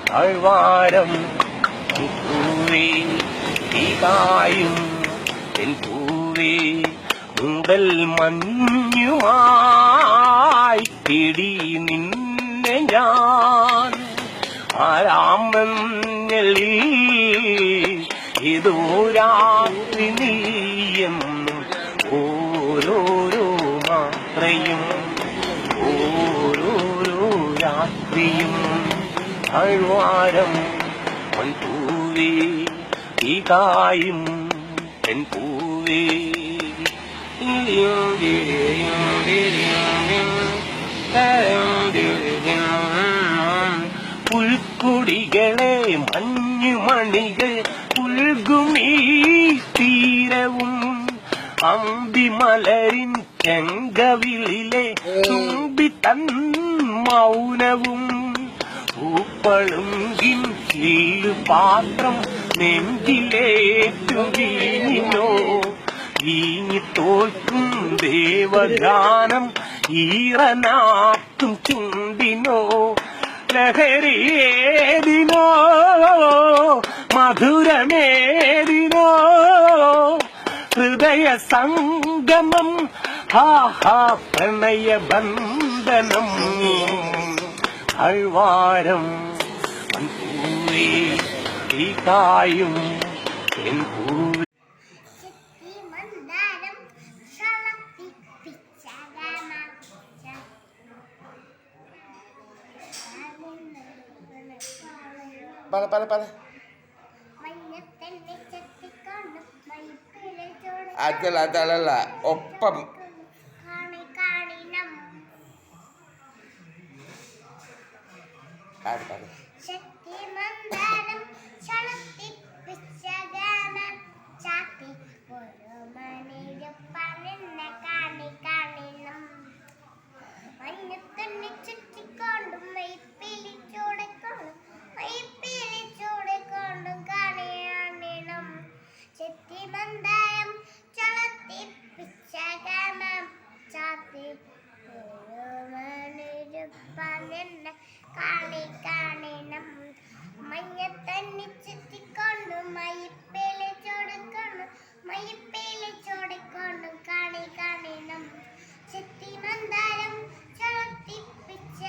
താഴ്വാരം പൂവേ തീകായും പൂവേ മുതൽ മഞ്ഞുമായി തേടി നിന്നെ ഞാൻ ആരാമഞ്ഞലിൽ ഏതോ രാത്രി നീയെന്നും ഓരോരോ മാത്രയും ഓരോരോ രാത്രിയും താഴ്വാരം പൂവേ തീകായും പൂവേ പുൽക്കൊടികളെ മഞ്ഞുമണികൾ പുൽകുമീ തീരവും അന്തിമലരിൻ ചെങ്കവിളിലെ തുമ്പിത്തൻ മൗനവും പൂപ്പളുങ്കിൻ പാത്രം നെഞ്ചിലേറ്റു വീഞ്ഞിനോ വീഞ്ഞി തോൽക്കും ദേവഗാനം ഈറനാക്കും ചുണ്ടിനോ ലഹരിയേതിനോ മധുരമേതിനോ ഹൃദയ സംഗമം ഹാഹാ പ്രണയബന്ധനം താഴ്വാരം പൂവേ തീകായും പൂവേ അതല്ല ഒപ്പം മഞ്ഞത്തന്നെ ചുറ്റിക്കൊണ്ടു മയിപ്പേലെ ചോടിക്കൊണ്ടു മയിപ്പേലെ ചോടിക്കൊണ്ടും കാണി കാണണം ചെത്തി മന്ദാരം ചളത്തിപ്പിച്ച